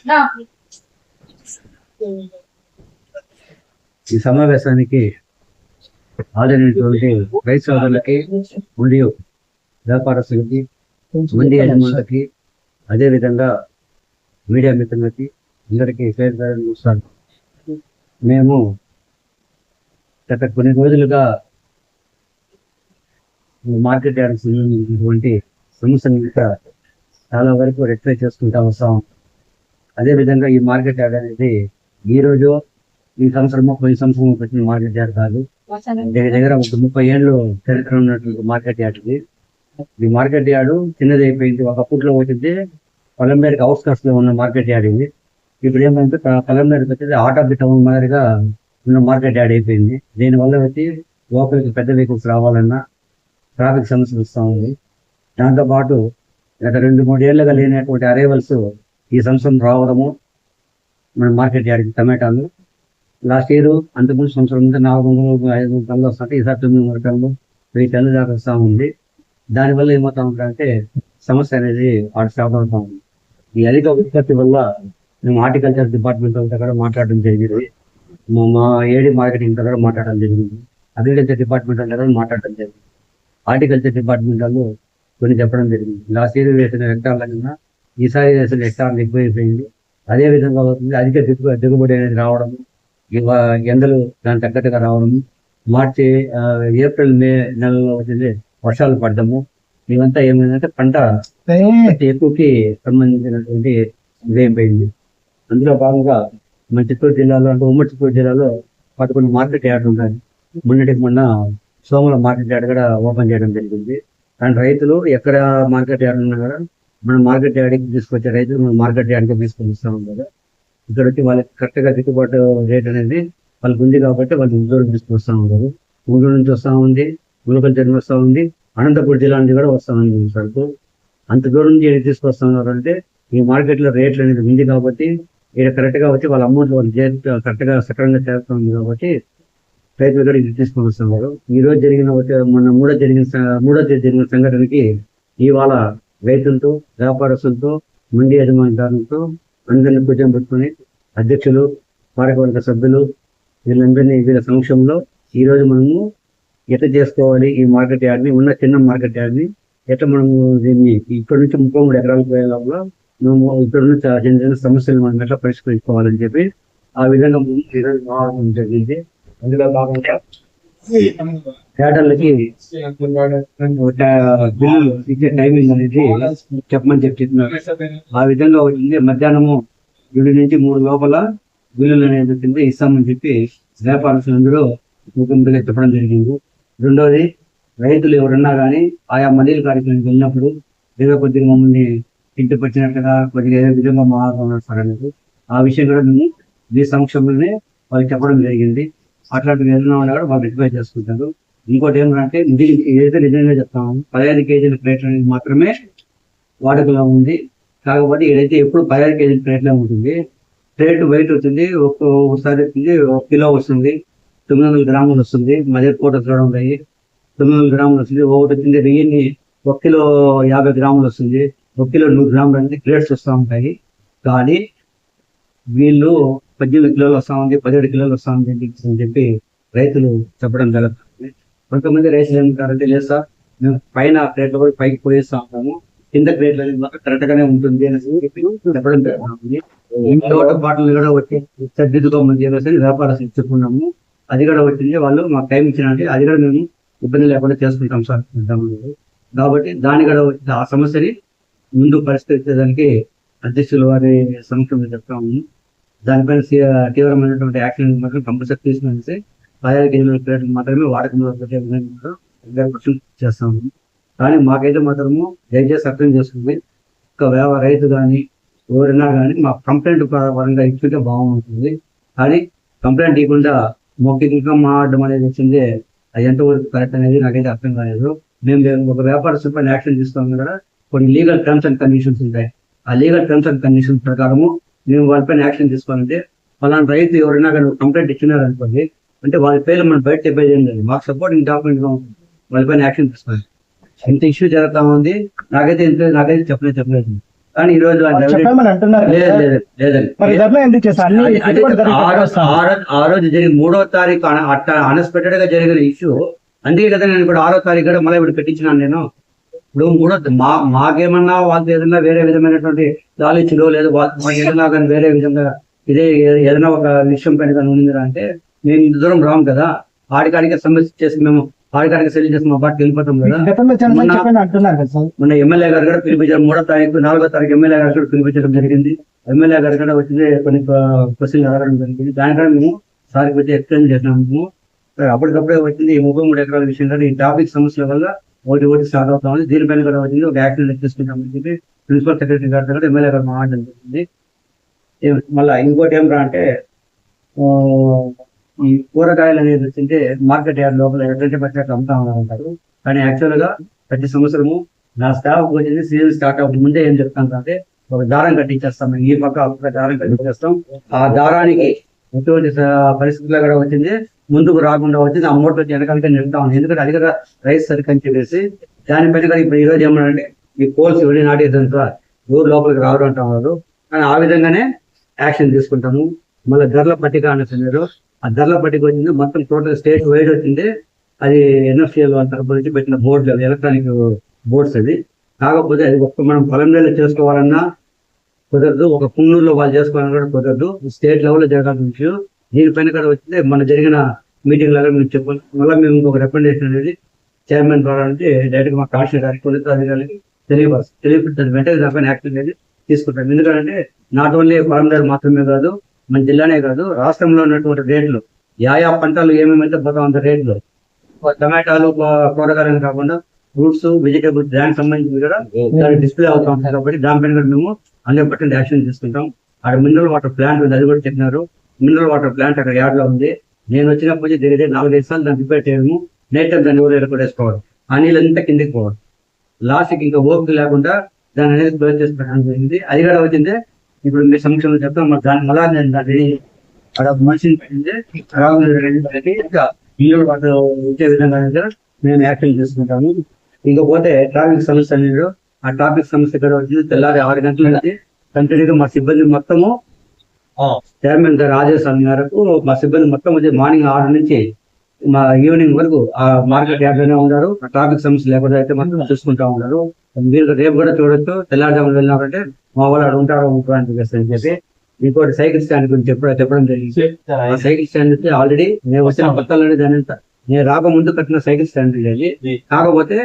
ఈ సమావేశానికి హాజరైనటువంటి రైతు సోదరులకి మరియు వ్యాపారస్తులకి మండి యజమానులకి అదేవిధంగా మీడియా మిత్రులకి అందరికీ నమస్కారం. మేము గత కొన్ని రోజులుగా మార్కెట్ యార్డ్ సంబంధించినటువంటి సమస్యలను చాలా వరకు రెక్టిఫై చేసుకుంటా వస్తాం. అదేవిధంగా ఈ మార్కెట్ యార్డ్ అనేది ఈ రోజు ఈ సంవత్సరము పోయిన సంవత్సరం పెట్టిన మార్కెట్ యార్డ్ కాదు. దగ్గర దగ్గర 30 ఏళ్ళు చరిత్ర ఉన్నటువంటి మార్కెట్ యార్డ్ ఇది. ఈ మార్కెట్ యార్డు చిన్నది అయిపోయింది. ఒకప్పట్లో వచ్చింది పొలంబేరికి అవుట్స్కట్స్ లో ఉన్న మార్కెట్ యార్డ్ ఇది. ఇప్పుడు ఏమంటే పొలంబేరికి వచ్చేది ఆర్ట్ ఆఫ్ ది టౌన్ మాదిరిగా ఉన్న మార్కెట్ యార్డ్ అయిపోయింది. దీనివల్ల వచ్చి లోపలికి పెద్ద వెహికల్స్ రావాలన్నా ట్రాఫిక్ సమస్యలు వస్తూ ఉంది. దాంతోపాటు గత 2-3 ఏళ్ళుగా లేనటువంటి అరైవల్స్ ఈ సంవత్సరం రావడము మన మార్కెట్ యార్డ్కి టమాటాలు లాస్ట్ ఇయర్ అంతకుముందు సంవత్సరం 400-500 టన్నులు వస్తుంటే ఈసారి 900 టన్నులు 1000 టన్నులు దాకా వస్తూ ఉంది. దానివల్ల ఏమవుతా ఉంటుందంటే సమస్య అనేది వాటి స్టాప్ అవుతా ఉంది. ఈ అధిక ఉత్పత్తి వల్ల మేము హార్టికల్చర్ డిపార్ట్మెంట్ దగ్గర మాట్లాడడం జరిగింది. మా ఏడీ మార్కెటింగ్ దగ్గర మాట్లాడడం జరిగింది. అగ్రికల్చర్ డిపార్ట్మెంట్ దగ్గర మాట్లాడడం జరిగింది. హార్టికల్చర్ డిపార్ట్మెంట్ వాళ్ళు కొన్ని చెప్పడం జరిగింది. లాస్ట్ ఇయర్ వేసిన హెక్టార్ల కన్నా ఈసారి వేసిన హెక్టార్లు ఎక్కువైపోయింది. అదేవిధంగా అవుతుంది అధిక దిగుబడి అనేది రావడము, ఎండలు దాని తగ్గట్టుగా రావడము, మార్చి ఏప్రిల్ మే నెలలో వచ్చింది వర్షాలు పడడము, ఇవంతా ఏమైందంటే పంట ఎక్కువకి సంబంధించినటువంటి ఇదైపోయింది. అందులో భాగంగా మన చిత్తూరు జిల్లాలో అంటే ఉమ్మడి చిత్తూరు జిల్లాలో 11 మార్కెట్ యార్డులు ఉన్నాయి. మొన్న సోమల మార్కెట్ యార్డ్ కూడా ఓపెన్ చేయడం జరిగింది. కానీ రైతులు ఎక్కడ మార్కెట్ యార్డ్ ఉన్నా కూడా మన మార్కెట్ యార్డ్కి తీసుకొచ్చే రైతులు మన మార్కెట్ యార్డ్కి తీసుకొని ఇస్తూ ఉంటారు. ఇక్కడ వచ్చి వాళ్ళకి కరెక్ట్గా గిట్టుబాటు రేట్ అనేది వాళ్ళకి ఉంది కాబట్టి వాళ్ళు గుంటూరు తీసుకొస్తూ ఉంటారు. గుంటూరు నుంచి వస్తూ ఉంది, గులకల్ నుంచి వస్తూ ఉంది, అనంతపురం జిల్లా నుంచి కూడా వస్తూ ఉంది సరుకు. అంత దూరం నుంచి తీసుకొస్తా ఉన్నారంటే ఈ మార్కెట్లో రేట్లు అనేది ఉంది కాబట్టి ఇక్కడ కరెక్ట్గా వచ్చి వాళ్ళ అమౌంట్ వాళ్ళు కరెక్ట్గా సక్రమంగా చేస్తుంది కాబట్టి రైతులు కూడా ఇది తీసుకొని వస్తున్నారు. ఈ రోజు మొన్న మూడో తేదీ జరిగిన సంఘటనకి ఇవాళ రైతులతో వ్యాపారస్తులతో మండి యజమానులతో అందరినీ కూర్చొని పెట్టుకుని అధ్యక్షులు కార్యవర్గ సభ్యులు వీళ్ళ సమక్షంలో ఈ రోజు మనము ఎట్లా చేసుకోవాలి ఈ మార్కెట్ యార్డ్ని, ఉన్న చిన్న మార్కెట్ యార్డ్ని ఎట్లా మనము దీన్ని ఇక్కడ నుంచి 33 ఎకరాలకు పోయే లోపల మేము ఇక్కడ నుంచి చిన్న చిన్న సమస్యలు మనం ఎట్లా పరిష్కరించుకోవాలని చెప్పి ఆ విధంగా రావడం జరిగింది. అందులో భాగంగా థియేటర్లకి బిల్లులు ఇచ్చే టైమింగ్ అనేది చెప్పమని చెప్తున్నారు. ఆ విధంగా వచ్చింది మధ్యాహ్నము 2 నుంచి 3 లోపల బిల్లులు అనేది కింద ఇస్తామని చెప్పి వ్యాపారస్తులందరూ ముఖ్యంగా చెప్పడం జరిగింది. రెండోది రైతులు ఎవరన్నా కానీ ఆయా మండలి కార్యక్రమానికి వెళ్ళినప్పుడు ఏదో కొద్దిగా మమ్మల్ని ఇంటికి వచ్చినట్టుగా కొద్దిగా ఏదో విధంగా మాట్లాడుతున్నారు. ఆ విషయం కూడా మేము ఈ సమక్షంలోనే వాళ్ళకి చెప్పడం జరిగింది. అట్లాంటివి ఏదైనా ఉన్నా కూడా వాళ్ళు రిక్వెస్ట్ చేసుకుంటారు. ఇంకోటి ఏమంటే ఏదైతే నిజంగా చెప్తాము 15 కేజీల ప్లేట్ అనేది మాత్రమే వాడుకలో ఉంది. కాకపోతే ఏదైతే ఎప్పుడు 15 కేజీల ప్లేట్లో ఉంటుంది. ప్లేట్ వెయిట్ వచ్చింది ఒకసారి వచ్చింది 1 కిలో వస్తుంది, 900 గ్రాములు వస్తుంది. మదర్ ఫోటోస్ కూడా ఉంటాయి. 900 గ్రాములు వస్తుంది. ఒకటి వచ్చింది 1 కిలో 50 గ్రాములు వస్తుంది. 1 కిలో 100 గ్రాములు అనేది ప్లేట్స్ వస్తూ ఉంటాయి. కానీ వీళ్ళు 18 కిలోలు వస్తా ఉంది, 17 కిలోలు వస్తా ఉంది అని చెప్పి రైతులు చెప్పడం జరుగుతుంది. కొంతమంది రైతులు ఏమంటారంటే లేదు సార్ మేము పైన ప్లేట్లు కూడా పైకి పోయేస్తా ఉంటాము, కింద ప్లేట్లు అనేది కరెక్ట్ గానే ఉంటుంది అని చెప్పడం జరుగుతుంది. ఇంట్లో బాటలు కూడా వచ్చి సర్దిద్దుకోమని చెప్పేసి వ్యాపారస్తులు చెప్పుకున్నాము. అది కూడా వచ్చింది. వాళ్ళు మాకు టైం ఇచ్చినట్టు అది కూడా మేము ఇబ్బంది లేకుండా చేసుకుంటాం సార్ కాబట్టి దాని కూడా ఆ సమస్యని ముందు పరిష్కరించడానికి అధ్యక్షులు వారి సమక్షంలో చెప్తాము. దానిపైన తీవ్రమైనటువంటి యాక్షన్ మాత్రం కంపల్సరీ తీసుకుని 15 కేజీల ప్లేట్లు మాత్రమే వాడకంలో చేస్తాము. కానీ మాకైతే మాత్రము దయచేసి అర్థం చేసుకుంది ఒక రైతు కానీ ఎవరైనా కానీ మా కంప్లైంట్ పరంగా ఇచ్చుంటే బాగుంటుంది. కానీ కంప్లైంట్ ఇవ్వకుండా మొక్కిగా మాట్లాడడం అనేది వచ్చింది. అది ఎంతవరకు కరెక్ట్ అనేది నాకైతే అర్థం కాలేదు. మేము ఒక వ్యాపారస్తుల పైన యాక్షన్ తీసుకోవాలి కూడా కొన్ని లీగల్ టర్మ్స్ అండ్ కండిషన్స్ ఉంటాయి. ఆ లీగల్ టర్మ్స్ అండ్ కండిషన్స్ ప్రకారము మేము వాళ్ళపైన యాక్షన్ తీసుకోవాలంటే ఫలానా రైతు ఎవరైనా కానీ కంప్లైంట్ ఇచ్చినారనుకోండి అంటే వాళ్ళ పేర్లు మనం బయట చెప్పేది ఏంటండి, మాకు సపోర్టింగ్ డాక్యుమెంట్గా ఉంటుంది. వాళ్ళపైన యాక్షన్ తీసుకోవాలి. ఇంత ఇష్యూ జరుగుతూ ఉంది. నాకైతే చెప్పలేదు. కానీ ఈ రోజు చెప్పమని అంటున్నారు కదా లేదు సార్. లేదు లేదండి. మరి ధర్నా ఎందుకు చేస్తారు? అన్ని అంటే పెట్టుబడి ధరలు ఆ రోజు వస్తాయి. ఆ రోజు జరిగిన 3వ తారీఖు అట్లా అన్ఎక్స్పెక్టెడ్ గా జరిగిన ఇష్యూ. అందుకే కదా నేను ఇప్పుడు 6వ తారీఖు కూడా మళ్ళీ ఇప్పుడు పెట్టించినాను నేను. ఇప్పుడు మాకేమన్నా వాళ్ళతో ఏదైనా వేరే విధమైనటువంటి లాలిచ్చులో లేదు వాళ్ళు ఏదైనా కానీ వేరే విధంగా ఇదే ఏదైనా ఒక విషయం పైన కానీ ఉంది అంటే మేము ఇంత దూరం రాము కదా. ఆడికాడికి సమస్య చేసి మేము ఆడికాడికి సెల్ చేసి మా పార్టీ వెళ్ళిపోతాం కదా. గతంలో చాలా మంది చెప్పని అంటున్నారు కదా సార్. మొన్న ఎమ్మెల్యే గారు కూడా పిలిపించారు. 3వ తారీఖు 4వ తారీఖు ఎమ్మెల్యే గారు కూడా పిలిపించడం జరిగింది. ఎమ్మెల్యే గారు కూడా వచ్చింది కొన్ని క్వశ్చన్లు అడగడం జరిగింది. దానికన్నా మేము సార్కి వచ్చి ఎక్స్ప్లెయిన్ చేసినాము. అప్పటికప్పుడే వచ్చింది ఈ 33 ఎకరాల విషయం కానీ ఈ ట్రాఫిక్ సమస్యల వల్ల ఒకటి స్టార్ట్ అవుతా ఉంది. దీనిపైన కూడా వచ్చింది ఒక యాక్షన్ తీసుకుంటామని చెప్పి ప్రిన్సిపల్ సెక్రటరీ గారితో కూడా ఎమ్మెల్యే గారు మాట్లాడడం జరిగింది. మళ్ళీ ఇంకోటి ఏమిరా అంటే ఈ కూరగాయలు అనేది వచ్చింటే మార్కెట్ యార్డ్ లోపల ఎటువంటి పట్టినట్టు అమ్ముతా ఉంటారు. కానీ యాక్చువల్ గా ప్రతి సంవత్సరము నా స్టాఫ్ వచ్చింది సీజన్ స్టార్ట్ అవ్వక ముందే ఏం చెప్తాను అంటే ఒక దారం కట్టించేస్తాం. ఈ పక్క ఒక దారం కట్టించేస్తాం. ఆ దారానికి ఎటువంటి పరిస్థితుల్లో కూడా వచ్చింది ముందుకు రాకుండా వచ్చింది ఆ మూటలో వెనకాలకే నిలుపుతా ఉంది. ఎందుకంటే అది కూడా రైస్ సరికి అని చెప్పేసి దానిపైన కూడా ఇప్పుడు ఈ రోజు ఏమన్నారంటే ఈ పోల్స్ వెళ్ళి నాటేదంతా ఊరు లోపలికి రావడం అంటా ఉన్నారు. కానీ ఆ విధంగానే యాక్షన్ తీసుకుంటాము. మళ్ళీ ధరల పట్టిక అనేసి ఆ ధరల పట్టిక వచ్చింది మొత్తం టోటల్ స్టేట్ వైడ్ వచ్చింది. అది ఎన్ఎఫ్సిఎల్ వాళ్ళ తరపు నుంచి పెట్టిన బోర్డు ఎలక్ట్రానిక్ బోర్డ్స్ అది. కాకపోతే అది ఒక్క మనం పొలంలో చేసుకోవాలన్నా కుదరదు, ఒక పుంగూరులో వాళ్ళు చేసుకోవాలన్నా కూడా కుదరదు. స్టేట్ లెవెల్లో జరగాల్సిన విషయం. దీనిపైన కూడా వచ్చింది మన జరిగిన మీటింగ్ లాగా మేము చెప్పాలి. మళ్ళీ మేము ఇంకొక రికమెండేషన్ అనేది చైర్మన్ ద్వారా నుంచి డైరెక్ట్ మా కాన్స్టిట్యూట్ గారికి పోలీసు అధికారులకి తెలియపడుతుంది. వెంటనే దానిపైన యాక్షన్ అనేది తీసుకుంటాం. ఎందుకంటే నాట్ ఓన్లీ పొలందారు మాత్రమే కాదు, మన జిల్లానే కాదు రాష్ట్రంలో ఉన్నటువంటి రేట్లు ఆయా పంటలు ఏమేమైతే పోతా అంత రేట్లు టమాటాలు కూరగాయలు కాకుండా ఫ్రూట్స్ వెజిటేబుల్స్ దానికి సంబంధించి కూడా డిస్ప్లే అవుతా ఉంటాయి. కాబట్టి దానిపైన కూడా మేము 100% యాక్షన్ తీసుకుంటాం. అక్కడ మినరల్ వాటర్ ప్లాంట్ ఉంది, అది కూడా చెప్పినారు. మినరల్ వాటర్ ప్లాంట్ అక్కడ యార్డ్ లో ఉంది. నేను వచ్చినప్పుడు దగ్గర 4-5 సార్లు దాన్ని రిపేర్ చేయడము, నైట్ టైం దాన్ని ఎవరు ఎరకొడేసుకోవడం, ఆ నీళ్ళంతా కిందికి పోవడం, లాస్ట్కి ఇంకా ఓపిక లేకుండా దాన్ని అనేది క్లోజ్ చేసుకోవడం జరిగింది. అది కూడా వచ్చింది ఇప్పుడు మీ సమక్షంలో చెప్తాం. మరి దాని మళ్ళా నేను దాన్ని అక్కడ మనిషిని పెట్టింది ఇంకా నీళ్ళు వాటర్ వచ్చే విధంగా మేము యాక్షన్ తీసుకుంటాము. ఇంకపోతే ట్రాఫిక్ సమస్య అనేది ఆ ట్రాఫిక్ సమస్య కూడా వచ్చింది. తెల్లారి 6 గంటల నుంచి కంటిన్యూగా మా సిబ్బంది మొత్తము చైర్మన్ గారి ఆదేశాల మేరకు మా సిబ్బంది మొత్తం వచ్చి మార్నింగ్ 6 నుంచి మా ఈవినింగ్ వరకు ఆ మార్కెట్ యార్డ్లోనే ఉన్నారు. ట్రాఫిక్ సమస్య లేకుండా అయితే మాత్రం చూసుకుంటా ఉన్నారు. మీరు రేపు కూడా చూడొచ్చు. తెల్లారుజామున వెళ్ళినారంటే మా వాళ్ళు అక్కడ ఉంటారు అని చెప్పి. ఇంకోటి సైకిల్ స్టాండ్ గురించి చెప్పడం జరిగింది. ఆ సైకిల్ స్టాండ్ అయితే ఆల్రెడీ నేను వచ్చిన కొత్తలోనే దాని నేను రాకముందు కట్టిన సైకిల్ స్టాండ్ ఇది. కాకపోతే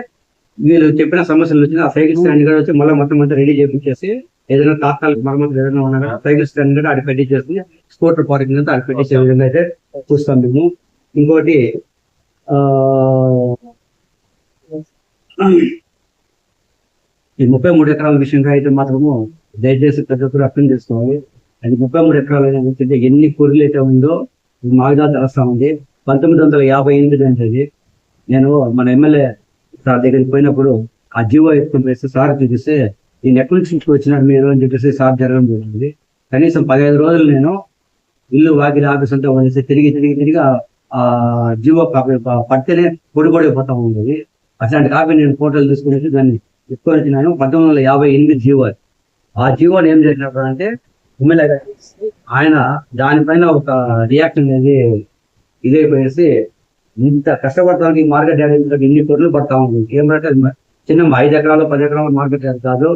వీళ్ళు చెప్పిన సమస్యలు వచ్చిన ఆ సైకిల్ స్టాండ్ కూడా వచ్చి మళ్ళీ మొత్తం అంతా రెడీ చేపించేసి ఏదైనా తాత్కాలిక మరమ్మతులు ఏదైనా ఉన్నా సైకిల్ స్టాండ్ కూడా అక్కడ పెట్టించేసి స్కూటర్ పార్కింగ్ అంతా అక్కడ పెట్టించే విధంగా అయితే చూస్తాం మేము. ఇంకోటి ఈ 33 ఎకరాల విషయంగా అయితే మాత్రము దయచేసి ప్రతి ఒక్కరు అర్థం చేసుకోవాలి. అది 33 ఎకరాలు అనేది ఎన్ని కూరలు అయితే ఉందో మాగా తెలుస్తా ఉంది. 1958 అనేది నేను మన ఎమ్మెల్యే సార్ దగ్గరికి పోయినప్పుడు ఆ జీవో ఎత్తుకుని వేస్తే సార్ చూపిస్తే ఈ ఎక్కడి నుంచి వచ్చినారు మీరు అని చెప్పేసి సార్ జరగడం జరిగింది. కనీసం 15 రోజులు నేను ఇల్లు వాకిలి ఆఫీస్ అంతా వదిలేసి తిరిగి ఆ జీవో కాపీ పడితేనే పొడిపోతా ఉండేది. అట్లాంటి కాపీ నేను ఫోటోలు తీసుకునేసి దాన్ని ఎక్కువ వచ్చినాను. 1958 జీవో. ఆ జీవోని ఏం చేసినప్పుడు అంటే ఎమ్మెల్యే గారు ఆయన దానిపైన ఒక రియాక్షన్ అనేది ఇదైపోయేసి ఇంత కష్టపడటానికి మార్కెట్ యార్డ్ ఇన్ని పొరులు పడతా ఉంది. ఏమంటే చిన్న 5 ఎకరాలు 10 ఎకరాల మార్కెట్ యార్డ్ కాదు,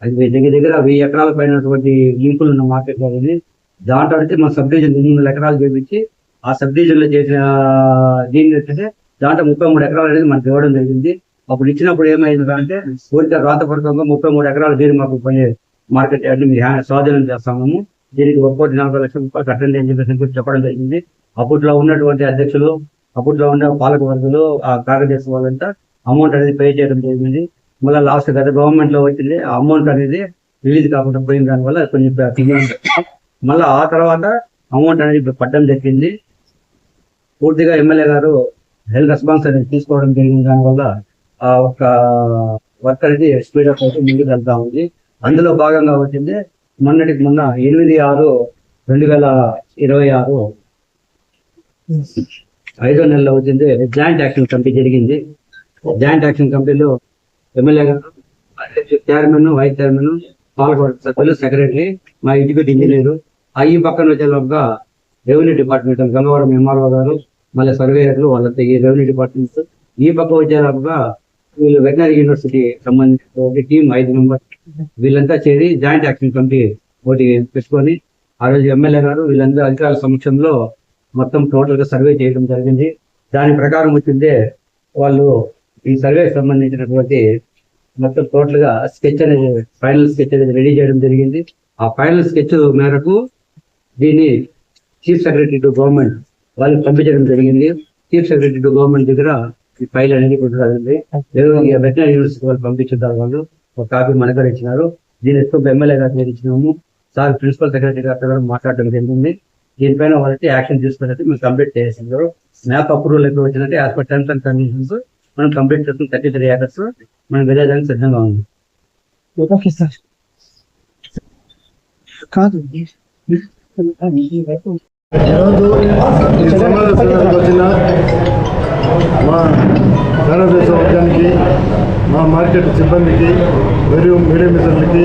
అది దగ్గర 1000 ఎకరాల పైనటువంటి లింకులు ఉన్న మార్కెట్ యార్డ్ అది. దాంట్లో అంటే మన సబ్ డివిజన్ 800 ఎకరాలు చేపించి ఆ సబ్ డివిజన్ లో చేసిన దీన్ని వచ్చేసి దాంట్లో 33 ఎకరాలు అనేది మనకి ఇవ్వడం జరిగింది. అప్పుడు ఇచ్చినప్పుడు ఏమైంది అంటే ఊరికే రాతపూర్వకంగా 33 ఎకరాలు దీన్ని మాకు పని మార్కెట్ యార్డ్ మీ స్వాధీనం చేస్తాము, దీనికి 1,40,00,000 రూపాయలు కట్టండి అని చెప్పేసి చెప్పడం జరిగింది. అప్పట్లో ఉన్నటువంటి అధ్యక్షులు, అప్పట్లో ఉన్న పాలక వర్గులు, ఆ కార్యదర్శి వాళ్ళంతా అమౌంట్ అనేది పే చేయడం జరిగింది. మళ్ళీ లాస్ట్ గత గవర్నమెంట్ లో వచ్చింది ఆ అమౌంట్ అనేది రిలీజ్ కాకుండా పోయిన దానివల్ల కొంచెం మళ్ళీ ఆ తర్వాత అమౌంట్ అనేది పడ్డం జరిగింది. పూర్తిగా ఎమ్మెల్యే గారు హెల్త్ రెస్పాన్స్ అనేది తీసుకోవడం జరిగింది. దానివల్ల ఆ ఒక వర్క్ అనేది స్పీడప్ అయితే ముందుకు వెళ్తా ఉంది. అందులో భాగంగా వచ్చింది మొన్న 8/6/2026 5వ నెలలో వచ్చింది జాయింట్ యాక్షన్ కమిటీ జరిగింది. జాయింట్ యాక్షన్ కమిటీలో ఎమ్మెల్యే గారు, చైర్మన్, వైస్ చైర్మన్, పాలకవర్గ సభ్యులు, సెక్రటరీ, మా ఎగ్జిక్యూటివ్ ఇంజనీరు, ఈ పక్కన వచ్చేలోపుగా రెవెన్యూ డిపార్ట్మెంట్ గంగవరం ఎంఆర్ఓ గారు, మళ్ళీ సర్వేయర్లు, వాళ్ళంతా ఈ రెవెన్యూ డిపార్ట్మెంట్స్. ఈ పక్క వచ్చేలోపుగా వీళ్ళు వెటనరీ యూనివర్సిటీ సంబంధించిన ఒక టీం 5 మెంబర్స్ వీళ్ళంతా చేరి జాయింట్ యాక్షన్ కమిటీ ఒకటి పెట్టుకొని ఆ రోజు ఎమ్మెల్యే గారు వీళ్ళందరూ అధికారుల సమక్షంలో మొత్తం టోటల్ గా సర్వే చేయడం జరిగింది. దాని ప్రకారం వచ్చిందే వాళ్ళు ఈ సర్వేకి సంబంధించినటువంటి మొత్తం టోటల్ గా స్కెచ్ అనేది ఫైనల్ స్కెచ్ అనేది రెడీ చేయడం జరిగింది. ఆ ఫైనల్ స్కెచ్ మేరకు దీన్ని చీఫ్ సెక్రటరీ టు గవర్నమెంట్ వాళ్ళకి పంపించడం జరిగింది. చీఫ్ సెక్రటరీ టు గవర్నమెంట్ దగ్గర ఈ ఫైల్ అనేది కొట్టుకుంటుంది. వెటనరీ యూనివర్సిటీ వాళ్ళు పంపించారు. వాళ్ళు ఒక కాపీ మనకు ఇచ్చినారు. దీని ఎక్కువ ఎమ్మెల్యే గారు ఇచ్చినాము. సార్ ప్రిన్సిపల్ సెక్రటరీ గారితో కూడా మాట్లాడడం జరిగింది. దీనిపైన వాళ్ళకి యాక్షన్ తీసుకున్నట్టు మేము కంప్లీట్ చేసేసారు. మ్యాప్ అప్రూవల్ ఎక్కువ వచ్చినట్టు as per terms and conditions మనం కంప్లీట్ చేసుకుని 33 acres మనం వెళ్ళేదానికి సిద్ధంగా ఉంది. Okay sir. కాదు ఈరోజు ఈ సమావేశానికి వచ్చిన మా భారతదేశ వర్గానికి, మా మార్కెట్ సిబ్బందికి మరియు మీడియా మిత్రులకి,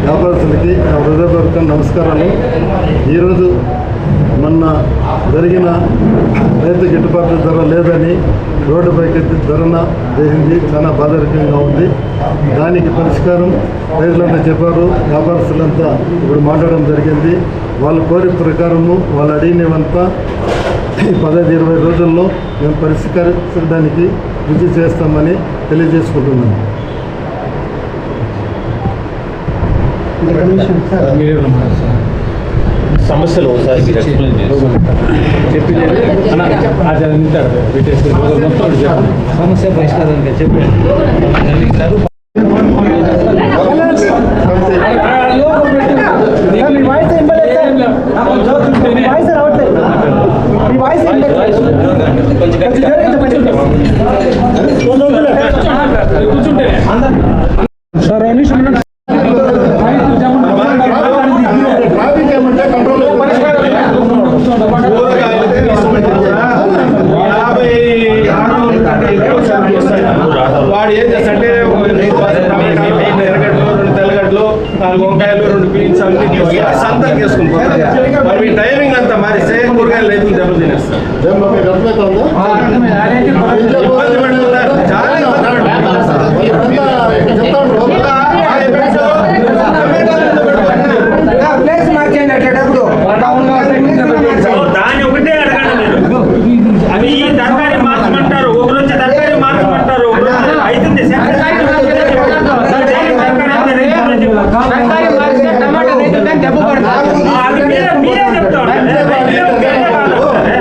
వ్యాపారస్తులకి నా హృదయపూర్వక నమస్కారాలు. ఈరోజు మొన్న జరిగిన రైతు గిట్టుబాటు ధర లేదని రోడ్డుపైకి ధరన చేసింది. చాలా బాధాకరంగా ఉంది. దానికి పరిష్కారం రైతులంతా చెప్పారు, వ్యాపారస్తులంతా ఇప్పుడు మాట్లాడడం జరిగింది. వాళ్ళ కోరిక ప్రకారము వాళ్ళు అడిగినవంతా ఈ 15-20 రోజుల్లో మేము పరిష్కరించడానికి కృషి చేస్తామని తెలియజేసుకుంటున్నాము. సమస్యలు ఒకసారి సమస్య పరిష్కారానికి చెప్పి వాడు ఏం చేస్తాడంటే 2 ఎర్రగడ్డలు, 2 తెల్లగడ్డలు, 4 వంకాయలు, 2 బీన్స్ అన్ని సంతలు చేసుకుంటారు. మరి టైమింగ్ అంతా మారిస్తే కూరగాయలు రైతులు దెబ్బలు తినేస్తారు. ఇబ్బంది పెడుతున్నారు, చాలా దాన్ని ఒకటే అడగండి మీరు. అవి ఈ తరకారీ మార్చమంటారు, ఒకరు వచ్చి తరకారీ మార్చమంటారు, అవుతుంది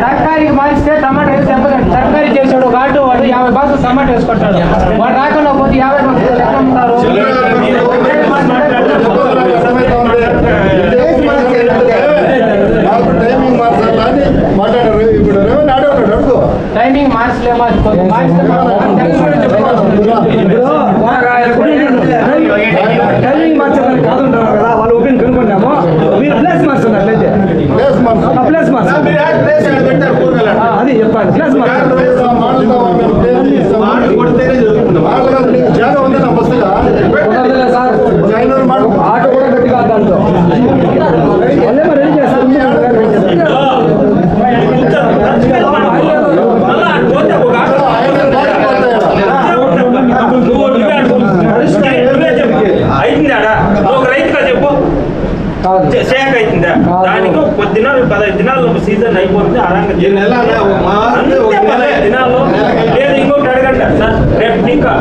తరకారీకి మార్చితే టమాటా వేసి దెబ్బతాడు. తరకారీ చేసాడు ఒక ఆటో వాడు 50 బాక్సులు టమాటా వేసుకుంటాడు. వాడు రాకుండా పోతే 50 బాక్సులు ఎక్కడ ఉంటారు? టైమింగ్ మార్చలేమా? టైమింగ్ మార్చాలని కాదుంటారు కదా, వాళ్ళు ఓపెన్ కనుక్కున్నాము. మీరు ప్లేస్ మార్చున్నట్లయితే ప్లేస్ మార్చాలి. అది చెప్పండి. ప్లేస్ మార్చాలి. ఆటో కూడా గట్టి కాదు దాంట్లో. రెడీ చేస్తారు. ఒక రైతుగా చెప్పు, సేక్ అవుతుందా? దానికి 10 దినాలు 15 దినాలు సీజన్ అయిపోతుంది. ఆరంగా దినాలు లేదు. ఇంకొకటి అడగండి సార్, రేపు ఇంకా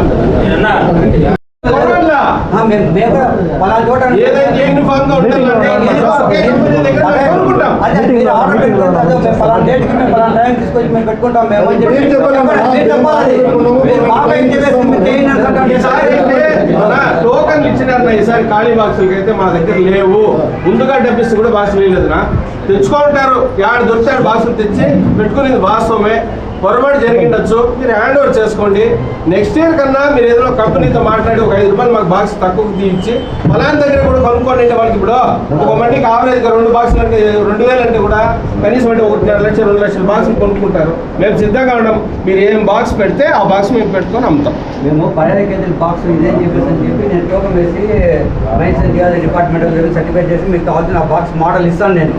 టోకన్లు ఇచ్చినారన్న ఈసారి ఖాళీ బాక్సులకి అయితే మా దగ్గర లేవు. ముందుగా డబ్బిస్తే కూడా బాక్సులు లేదునా తెచ్చుకుంటారు. 6 దొరికాడు బాక్సులు తెచ్చి పెట్టుకునేది వాస్తవమే. పొరపాటు జరిగిండొచ్చు, మీరు హ్యాండ్ ఓవర్ చేసుకోండి. నెక్స్ట్ ఇయర్ కన్నా మీరు ఏదైనా కంపెనీతో మాట్లాడి ఒక 5 రూపాయలు మాకు బాక్స్ తక్కువ తీయించి ఫలానా దగ్గర కూడా కొనుక్కోండి. వాళ్ళకి ఇప్పుడు ఒక మందికి ఆవరేజ్గా 2 బాక్సులు అంటే 2000 అంటే కూడా కనీసం అంటే 1.5 లక్షలు 2 లక్షల బాక్సులు కొనుక్కుంటారు. మేము సిద్ధంగా ఉన్నాం. మీరు ఏం బాక్స్ పెడితే ఆ బాక్స్ మేము పెట్టుకొని అమ్ముతాం. మేము 15 కేజీల బాక్స్ ఇదేం చెప్పేసి అని చెప్పి నేను టోకన్ వేసి mines and geology department certificate చేసి మీకు కావాల్సిన ఆ బాక్స్ మోడల్ ఇస్తాను. నేను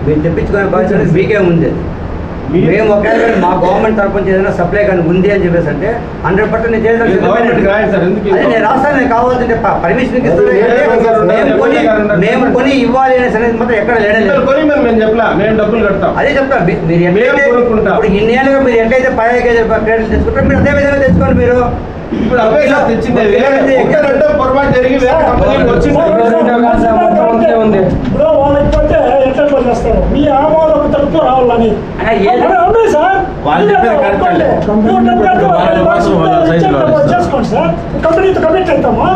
మీరు తెప్పించుకునే బాక్స్ అనేది మీకే ఉంది. మేము ఒకవేళ మా గవర్నమెంట్ తరఫు నుంచి ఏదైనా సప్లై కానీ ఉంది అని చెప్పేసి అంటే 100% నేను చేయాలి. నేను రాస్తాను. నేను కావాల్సింటే పర్మిషన్ మేము కొని ఇవ్వాలి అనేసి అనేది మాత్రం ఎక్కడ లేడలేదు. మేము చెప్పలా, మేము డబ్బులు కడతాం. అదే చెప్తాను. మీరు ఇప్పుడు ఇన్ని ఏళ్ళుగా మీరు ఎట్లయితే 15 కేజీల క్రెడిట్ తెచ్చుకుంటారో మీరు అదే విధంగా తెచ్చుకోండి. మీరు ఇప్పుడు తెచ్చింది పొరపాటు జరిగి వేరే కంపెనీకి వచ్చింది. మీ ఆమోదం తరపు రావాలని సార్ చేసుకోండి సార్. కంపెనీతో కమిట్ అవుతామా?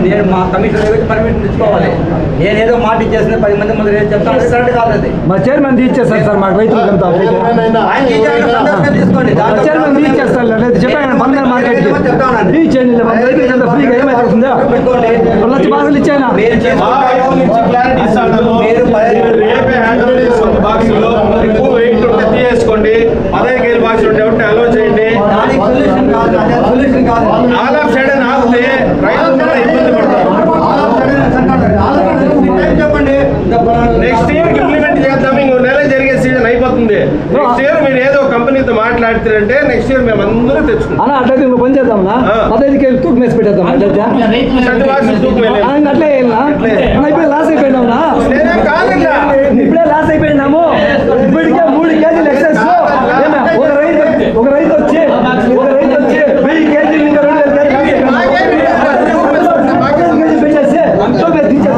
నేను మా కమిషనర్ పర్మిషన్ తెచ్చుకోవాలి. నేనేదో మాట ఇచ్చేసిన 10 మంది ముందు రేపు చెప్తాను. కరెక్ట్ కాదు అది. మా చైర్మన్ ఇచ్చేస్తారు సార్ మాకు రైతులకంతా తీసుకోండి. చైర్మన్ ఇచ్చేస్తారు. చెప్పాను బంగారు మార్కెట్ ఫ్రీగా ఏమైతుందా 1 లక్ష బాక్సులు ఇచ్చాను. తీసుకోండి. 15 కేజీ బాక్స్ ఉంటే అలో చేయండి. ఆల్ ఆఫ్ సడన్ ఆగితే రైతులు కూడా ఇబ్బంది పడతారు. నెక్స్ట్ ఇయర్ ఇంప్లిమెంట్ చేద్దాం. ఇంకో నెల జరిగే సీజన్ అయిపోతుంది. నెక్స్ట్ ఇయర్ మీరు ఏదో కంపెనీతో మాట్లాడుతారంటే నెక్స్ట్ ఇయర్ మేము అందరూ తెచ్చుకుంటాం. అట్లయితే ఇంకో పని చేద్దామన్నా 15 కేజీ తూకం వేసి పెట్టేద్దాం. అట్లయితే లాస్ అయిపోయినావునా? ఇప్పుడే లాస్ అయిపోయినాము. ఇప్పటికే 3 కేజీలు ఎక్సెస్. ఒక రైతు వచ్చి 1000 కేజీలు ఇంకా 2000 కేజీలు పెట్టేసి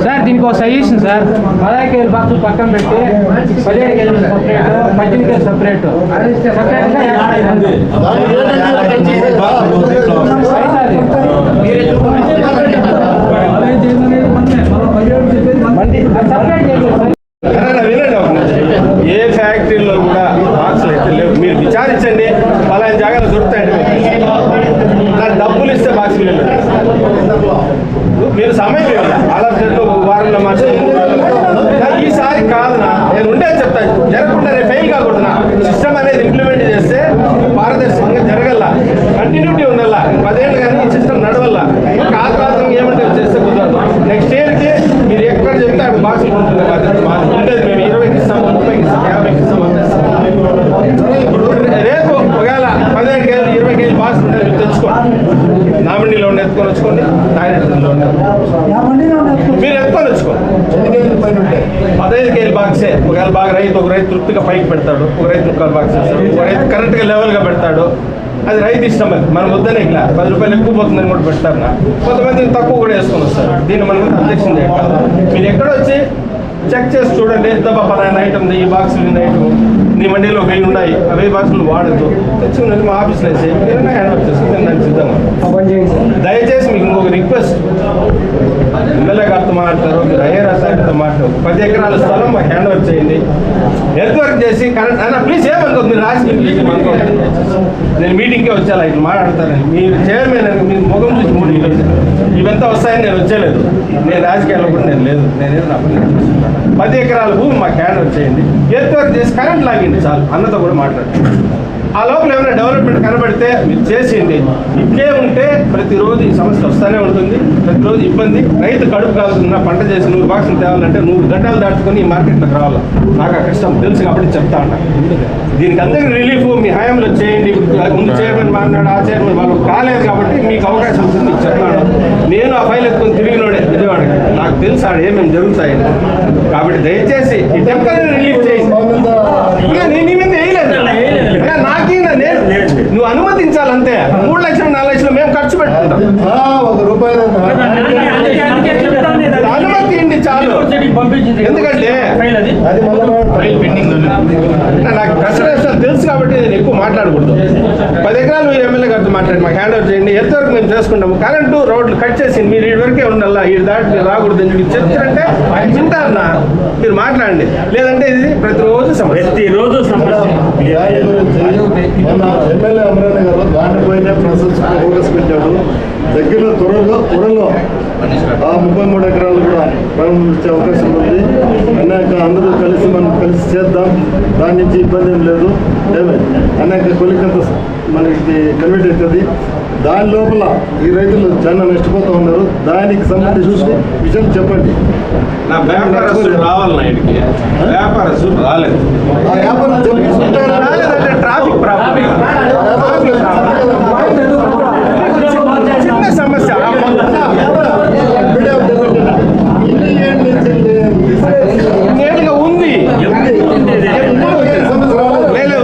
సార్ దీనికి ఒక సజెషన్ సార్. 15 కేజీల బాక్స్ పక్కన పెట్టి 17 కేజీలు సపరేట్, 18 కేజీలు సపరేట్ ఏ ఫ్యాక్టరీలో కూడా బాక్సులు అయితే లేవు. మీరు విచారించండి. పలానా జాగాలో దొరుకుతాయండి. నాకు డబ్బులు ఇస్తే బాక్సులు వెళ్ళండి. మీరు సమయం ఇవ్వాలి. అలా వారంలో మార్చి ఈసారి కాదునా నేను ఉండే చెప్తాను. జరగకుండా రేపు ఫెయిల్ కాకూడదునా. సిస్టమ్ అనేది ఇంప్లిమెంట్ చేస్తే పారదర్శకంగా జరగల, కంటిన్యూటీ ఉండాల. 10 ఏళ్ళు కానీ ఈ సిస్టమ్ నడవల్ల. కాదు ఏమంటే చేస్తే కుదరదు. నెక్స్ట్ ఇయర్కి మీరు ఎక్కడ చెప్తే అక్కడ బాక్సులు ఉంటుంది. ఉండేది మేము 20కి ఇస్తాం, 30కి ఇస్తాం, 50కి ఇస్తాం. ఇప్పుడు రేపు ఒకవేళ 15 కేజీలు 20 కేజీలు బాక్స్ ఉంటే మీరు తెచ్చుకోండి. నామినీలో ఉండి ఎత్తుకొని వచ్చుకోండి. డైరెక్టర్లో మీరు ఎత్తుకొని వచ్చుకోండి. 15 కేజీల బాక్సే. ఒకవేళ బాగా ఒక రైతు తృప్తిగా పైకి పెడతాడు, ఒక రైతు 3/4 బాక్స్ వేస్తాడు, ఒక రైతు కరెక్ట్గా లెవెల్గా పెడతాడు. అది రైతు ఇష్టం. అది మనం వద్దనే ఇట్లా 10 రూపాయలు ఎక్కువ పోతుందని కూడా పెడతారు. కొంతమంది తక్కువ కూడా వేసుకొని వస్తారు. దీన్ని మనం అబ్జెక్షన్ చేయగలరు. మీరు ఎక్కడొచ్చి చెక్ చేసి చూడండి. దెబ్బ పలానా ఐటమ్ ఈ బాక్సులు ఐటమ్ నీ మండీలో 1000 ఉన్నాయి. 1000 బాక్సులు వాడద్దు. తెచ్చుకున్నది మా ఆఫీస్లో వేసి హ్యాండ్ ఓవర్ చేసుకుని దానికి సిద్ధంగా. దయచేసి మీకు ఇంకొక రిక్వెస్ట్. ఎమ్మెల్యే గారితో మాట్లాడతారు, మీరు ఐఆర్ అథారిటీతో మాట్లాడతారు. 10 ఎకరాల స్థలం మాకు హ్యాండ్ ఓవర్ చేయండి. ఎర్త్ వర్క్ చేసి కరెంట్ అయినా ప్లీజ్ ఏమనుకోదు. మీరు రాసి అనుకోండి. నేను మీటింగ్కే వచ్చాను. ఇట్లా మాట్లాడతానని మీరు చైర్మన్ అని మీరు ముఖం చూసి 3 ఇళ్ళు ఇవంతా వస్తాయని నేను వచ్చేలేదు. నేను రాజకీయాల్లో కూడా నేను లేదు. నేనేదో నా పని 10 ఎకరాల భూమి మాకు హ్యాండ్ ఓవర్ చేయండి. ఎర్త్ వర్క్ చేసి కరెంట్ లాగింది చాలు. అన్నతో కూడా మాట్లాడండి. ఆ లోపల ఏమైనా డెవలప్మెంట్ కనబడితే మీరు చేసేయండి. ఇట్లే ఉంటే ప్రతిరోజు ఈ సమస్య వస్తూనే ఉంటుంది. ప్రతిరోజు ఇబ్బంది. రైతు కడుపు కావాలన్నా పంట చేసి 100 బాక్సులు తేవాలంటే 100 గంటలు దాటుకొని ఈ మార్కెట్లోకి రావాలి. నాకు ఆ కష్టం తెలుసు కాబట్టి చెప్తా ఉన్నా. దీనికి అందరికీ రిలీఫ్ మీ హయాంలో చేయండి. ముందు చైర్మన్ మాట్లాడు, ఆ చైర్మన్ వాళ్ళు కాలేదు కాబట్టి మీకు అవకాశం ఉంటుంది. మీకు చెప్తాను. నేను ఆ ఫైల్ ఎత్తుకొని తిరిగినోడే విజయవాడకి. నాకు తెలుసు ఆడ ఏమేమి జరుగుతాయని. కాబట్టి దయచేసి ఈ టెంపరీ రిలీఫ్ చేయండి. నీ మీద వేయలేదు. నాకే నువ్వు అనుమతి ప్రకటించాలంతే. 3 లక్షలు 4 లక్షలు మేము ఖర్చు పెట్టుకుంటాం. ₹1 అనుమతి ఇండి చాలు. ఎందుకంటే నాకు కష్టం తెలుసు కాబట్టి నేను ఎక్కువ మాట్లాడకూడదు. 10 ఎకరాలు మీరు ఎమ్మెల్యే గారితో మాట్లాడి మాకు హ్యాండ్ ఓవర్ చేయండి. ఎంతవరకు మేము చేసుకుంటాము. కరెంటు రోడ్లు కట్ చేసి మీరు ఈ వరకే ఉండాలా, ఈ దాటి మీరు రాకూడదు అని మీరు చెప్తారంటే వింటారన్నా మీరు మాట్లాడండి. లేదంటే ఇది ప్రతిరోజు సమస్య. ఎమ్మెల్యే అమరాన్ని గారు దానిపైనే ఫోకస్ పెట్టాడు. దగ్గరలో త్వరలో ఆ 33 ఎకరాలు కూడా ప్రారంభించే అవకాశం ఉంది. అనేక అందరూ కలిసి చేద్దాం, దాని నుంచి ఇబ్బంది ఏం లేదు. అనేక కొలికంత మనకి కన్వర్ట్ అవుతుంది. దాని లోపల ఈ రైతులు చాలా నష్టపోతూ ఉన్నారు. దానికి సంబంధించి విషయం చెప్పండి. నా వ్యాపారస్తులు రావాలన్నా ఇంటికి వ్యాపారస్తులు రాలేదు. ఆ వ్యాపారం రాలేదంటే ట్రాఫిక్ ప్రాబ్లం, చిన్న సమస్య. నేరుగా ఉంది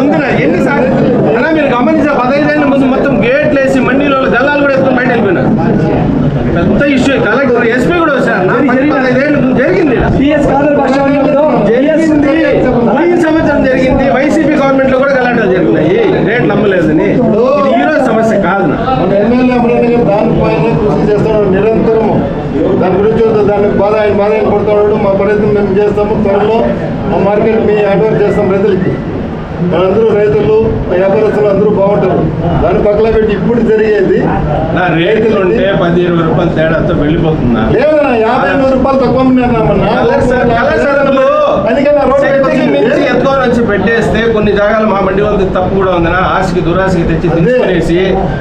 ఉంది నా ఎన్నిసార్లు అన్నా మీరు గమనించా 15 ఏళ్ళ ముందు మొత్తం గేట్లు వేసి మండీలో దళాలు కూడా ఎత్తుకొని బయట వెళ్ళిపోయినారు. పెద్ద ఇష్యూ. కలెక్టర్ ఎస్పీ కూడా వచ్చారు. 15 ఏళ్ళు జరిగింది. ఈ సంవత్సరం జరిగింది. వైసీపీ గవర్నమెంట్ లో కూడా గలాటలు జరిగినాయి. రేట్లు నమ్మలేదని. ఇది ఈ రోజు సమస్య కాదు. మన ఎమ్మెల్యే దానిపైన కృషి చేస్తున్నాడు నిరంతరము. దాని గురించి దాన్ని బాధ పడుతున్నాడు. మా ప్రయత్నం మేము చేస్తాము. త్వరలో మా మార్కెట్ మీ అడ్వైజ్ చేస్తాం రైతులకి. మనందరూ రైతులు వ్యాపారస్తులు అందరూ బాగుంటారు. దాని పక్కన పెట్టి ఇప్పుడు జరిగేది నా రేట్లు ఉంటే 10-20 రూపాయలు తేడాతో వెళ్ళిపోతున్నా. లేదన్నా 50-100 రూపాయలు తక్కువ ఎత్తుకొని వచ్చి పెట్టేస్తే కొన్ని జాగాలు మా మండి వాళ్ళకి తప్పు కూడా ఉందనా. ఆశకి దురాశకి తెచ్చి దించుకునేసి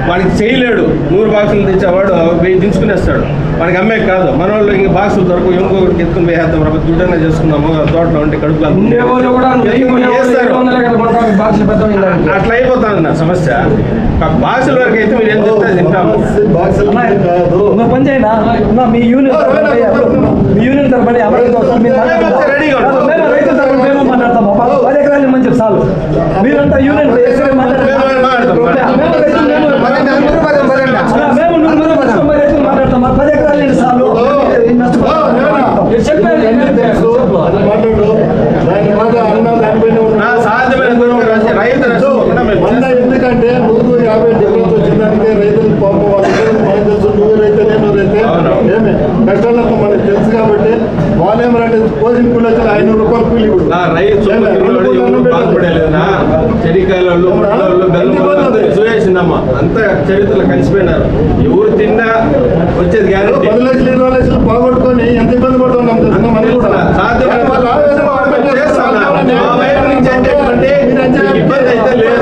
వాడికి చేయలేడు. 100 బాక్సులు తెచ్చేవాడు 1000 దించుకునేస్తాడు. వాడికి అమ్మే కాదు. మన వాళ్ళు ఇంక బాక్సులు దొరకు ఇంకొకరికి ఎత్తుకుని వేసేద్దాం. రూపాయలు దుడ్డనే చేసుకున్నాము. తోటలో ఉంటే కడుపులో అట్లా అయిపోతుంది నా సమస్య. బాక్సుల వరకు అయితే మీరు ఏం చెప్తే తింటాము. మీ యూనియన్ తరఫున రెడీగా మాట్లాడతాము. 10 ఎకరాలు మంచి చాలు. మీరంతా యూనియన్ మాట్లాడతాం. 10 ఎకరాలు చాలు. ఎందుకంటే 150 డిగ్రీలతో వచ్చిందానికి రైతులు పాపం మనకు తెలుసు. నువ్వు రైతే నేను రైతే ఏమే కష్టాలతో మనకు తెలుసు కాబట్టి వాళ్ళు ఏమంటే కోచింగ్ కూలి వచ్చి 500 రూపాయలు కూలి చూసేసిందమ్మా. అంతా చరిత్రలో కలిసిపోయినారు. ఎవరు తిన్నా వచ్చేది 10 లక్షలు 20 లక్షలు పోగొట్టుకొని ఎంత ఇబ్బంది పడుతున్నాం తెలుసు. మనకి కూడా ఇబ్బంది అయితే లేదు.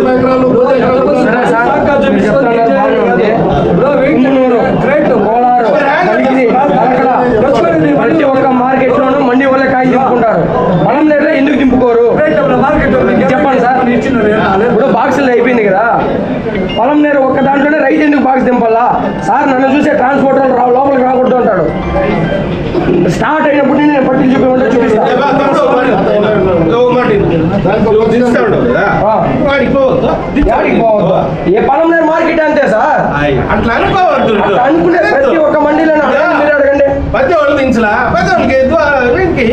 ప్రతి ఒక్క మార్కెట్ లోనూ మండి వాళ్ళే కాయ దింపుకుంటారు. మనం లేదా ఎందుకు దింపుకోరు చెప్పండి సార్. ఇప్పుడు బాక్సులు అయిపోయింది కదా. పొలం నేరు ఒక్క దాంట్లోనే రైతు ఎందుకు బాక్స్ దింపాలా సార్? నన్ను చూసే ట్రాన్స్పోర్ట్ లోపలికి రాకూడదు అంటాడు. స్టార్ట్ అయినప్పుడు నేను పట్టించి చూపిస్తాను. ఏ పొలం నేరు మార్కెట్ అంతే సార్. అట్లా అనుకోవద్దు. అనుకునే ప్రతి ఒక్క మండీలో మీరు అడగండి. ప్రతి వాళ్ళు దించలా ప్రతి వాళ్ళకి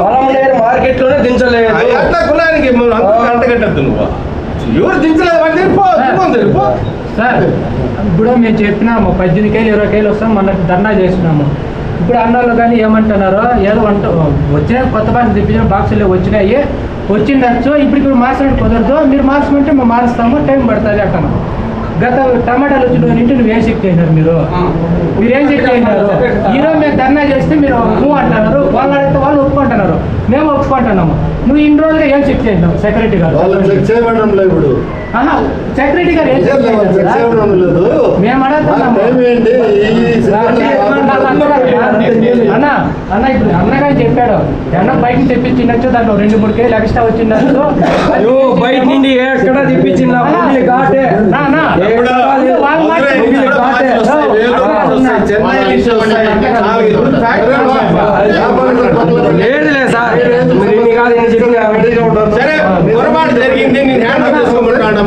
పొలం నేరు మార్కెట్ లోనే దించలేదు. అట్లా కులానికి అంటగట్టద్దు. నువ్వు ఎవరు దించలేదు సార్. ఇప్పుడు మేము చెప్పినాము 18 కేలు 20 కేలు వస్తాం. మనకు ధర్నా చేస్తున్నాము. ఇప్పుడు అన్నోళ్ళు కానీ ఏమంటున్నారో ఏదో వచ్చిన కొత్త బాక్స్ తెప్పించిన బాక్సులు వచ్చినాయి వచ్చిండొచ్చు. ఇప్పుడు మార్చడం కుదరదు. మీరు మార్చమంటే మేము మారుస్తాము. టైం పడుతుంది అంటున్నాం. గత టమాటాలు వచ్చి నువ్వు ఏం చెక్ చేసినారు? మీరు ఏం చెక్ చేసినారు? ఈరోజు మేము ధర్నా చేస్తే మీరు నువ్వు అంటున్నారు. వాళ్ళు అడిగితే వాళ్ళు ఒప్పుకుంటున్నారు. మేము ఒప్పుకుంటున్నాము. నువ్వు ఇన్ని రోజులుగా ఏం చెక్ చేసినావు? సెక్రటరీ గారు ఇప్పుడు సెక్రటరీ గారు ఏం చెక్ లేదు. మేము అడుగుతున్నాము అన్న ఇప్పుడు అన్నగాని చెప్పాడు అన్న బయట తెప్పించిండొచ్చు. దాంట్లో 2-3 కేజీలు ఎక్స్ట్రా వచ్చిండొచ్చు. బయట నుండి ఎక్కడ తెప్పించింది లేదులే సార్. సరే పొరపాటు జరిగింది. నేను హ్యాండ్ ఓవర్ చేసుకోమంటాను.